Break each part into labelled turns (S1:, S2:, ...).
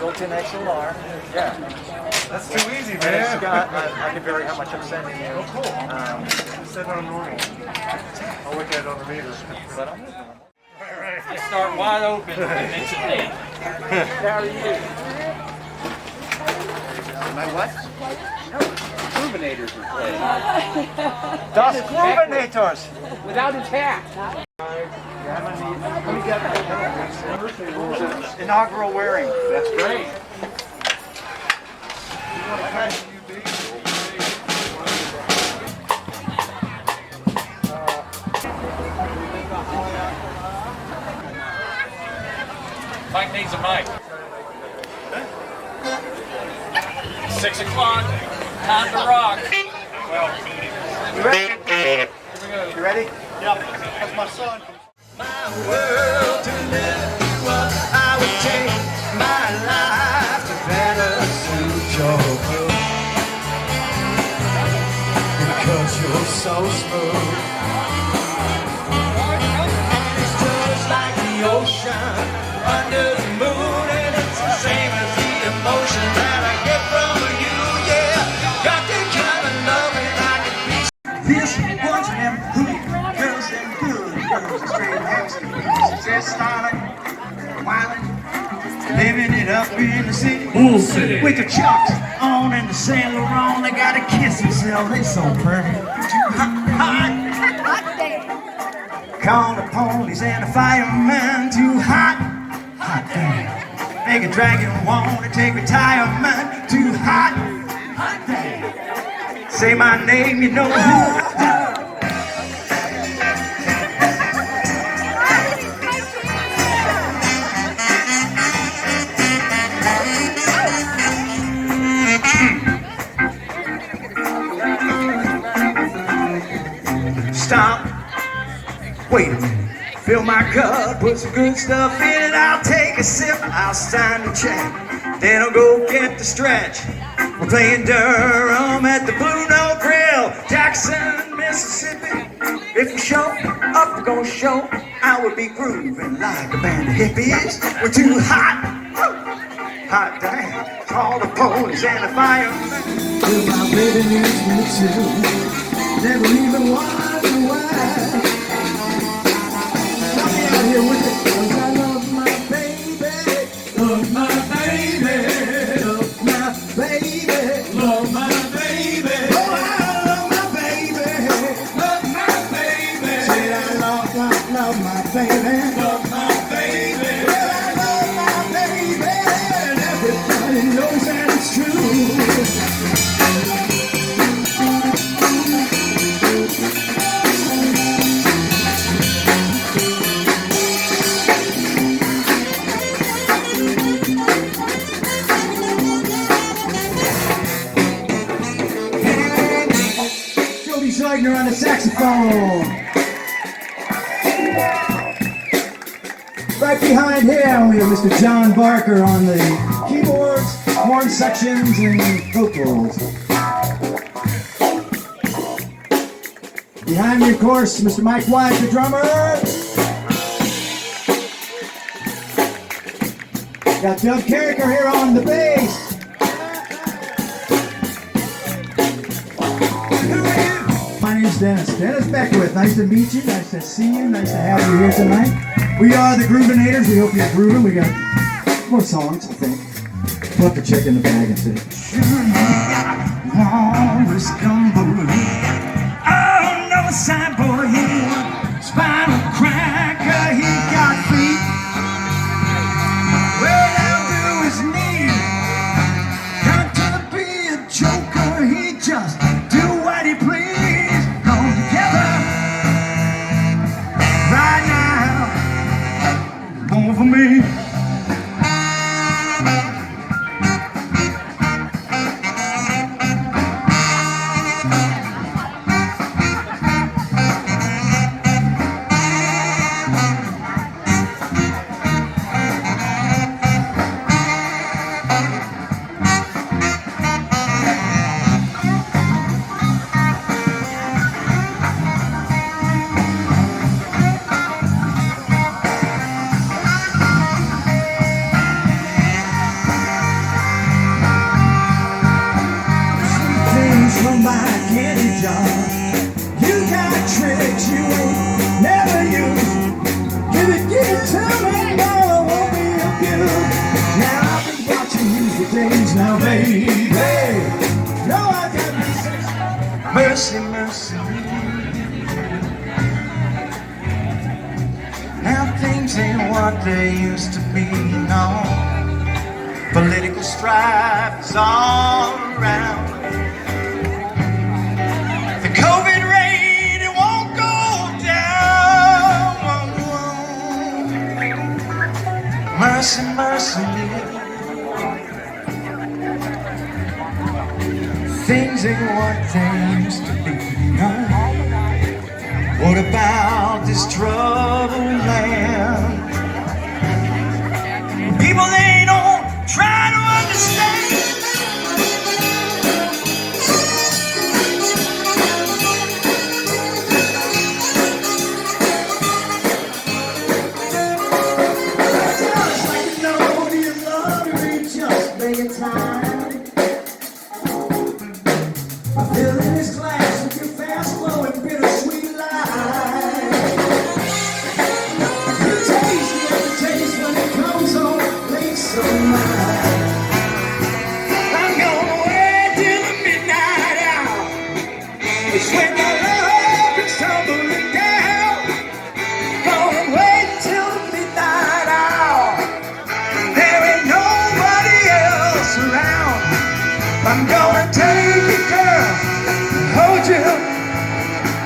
S1: built-in XLR.
S2: Yeah. That's too easy, man.
S1: And it's got, I can vary how much I'm sending you.
S2: Oh, cool. Set it on normal. I'll look at it on the meter.
S1: But I'm moving.
S3: You start wide open and it's a date.
S1: How are you?
S4: My what? Groovynators are playing.
S1: theGroovynators!
S4: Without his hat.
S1: Inaugural wearing.
S4: That's great.
S3: Mike needs a mic. 6 o'clock. Time to rock.
S1: You ready? You ready?
S2: Yep. That's my son.
S5: My world to live you up, I would take my life to better suit your mood. Because you're so smooth. And it's just like the ocean under the moon, and it's the same as the emotion that I get from you, yeah. Got the kind of loving I can be. This one's for them hood girls and good girls, straight gangster, just starting, wildin', living it up in the city. With the chucks on and the Saint Laurent, they gotta kiss themselves, they so perfect. Hot. Call the police and the fireman, too hot. Hot damn. Make a dragon wanna take retirement, too hot. Hot damn. Say my name, you know who. Stop. Wait a minute. Fill my cup, put some good stuff in it. I'll take a sip, I'll sign the check. Then I'll go get the stretch. We're playing Durham at the Blue Note Grill, Jackson, Mississippi. If we show up, we're gonna show. I would be grooving like a band of hippies. We're too hot. Hot damn. Call the police and the firemen. Till my baby needs me too. Never even wonder why. Stop me out here with it. 'Cause I love my baby. Love my baby. Love my baby. Love my baby. Oh, I love my baby. Love my baby. Say I love my baby. Love my baby. Well, I love my baby. And everybody knows that it's true. Seidner on the saxophone. Right behind him, we have Mr. John Barker on the keyboards, horn sections, and vocals. Behind me, of course, Mr. Mike White, the drummer. Got Doug Carricker here on the bass. My name's Dennis. Dennis Beckwith. Nice to meet you. Nice to see you. Nice to have you here tonight. We are the Groovynators. We hope you're grooving. We got more songs, I think. We'll have to check in the bag and see. Oh, no side boy. Spinal cracker. He got feet. Way down to his knee. Got to be a joker. He just do what he please. For me. they used to be, no. Political strife is all around. The COVID rate, it won't go down. Mercy, mercy me. Things ain't what they used to be, no. What about this troubled land? People, they don't try to understand. Just like you know, you love me, just make it time. Filling this glass with your fast-flowing, bittersweet life. You taste the aftertaste when it comes on a place of mine. I'm gonna wait till the midnight hour. It's when my love is tumbling down. Gonna wait till the midnight hour. There ain't nobody else around. I'm gonna take you, girl, hold you,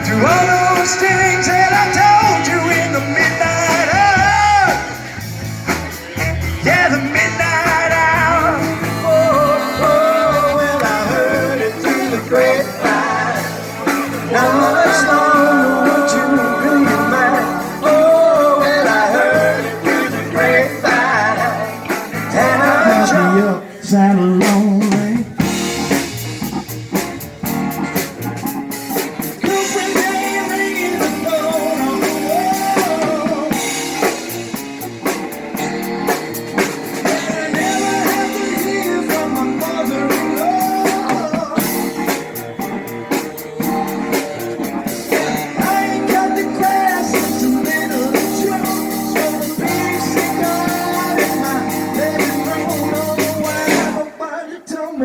S5: do all those things that I told you in the midnight hour. Yeah, the midnight hour. Oh, oh, well, I heard it through the grapevine. Now much longer would you be mine? Oh, well, I heard it through the grapevine. And I me up, sad lonely.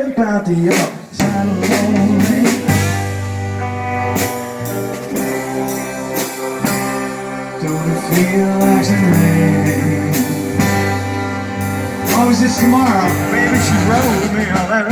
S5: About the upside lonely. Don't it feel like rain? Oh, is this tomorrow? Baby, she rode me on that.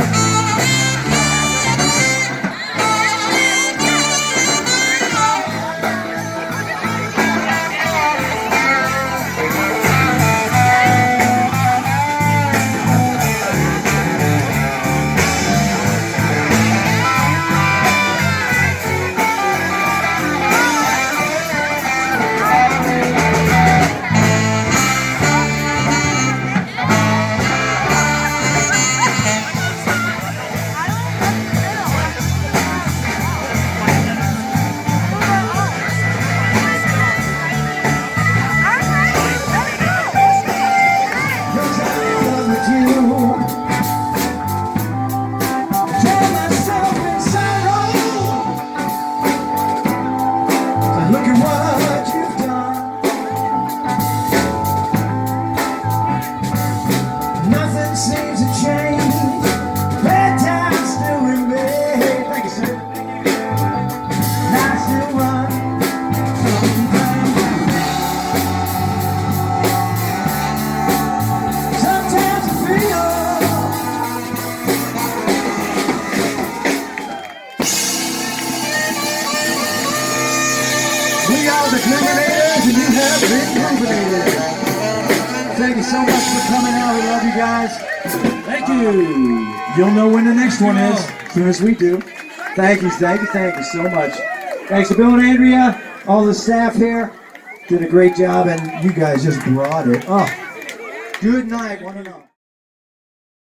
S5: Look at what you've done. Nothing seems to change. Bad times still remain. Thank you, sir. Nights still run. Sometimes I feel we are the Groovynators, and you have been Groovinated. Thank you so much for coming out. We love you guys. Thank you. You'll know when the next one is, as soon as we do. Thank you so much. Thanks to Bill and Andrea, all the staff here. Did a great job, and you guys just brought it. Oh, good night, one and all.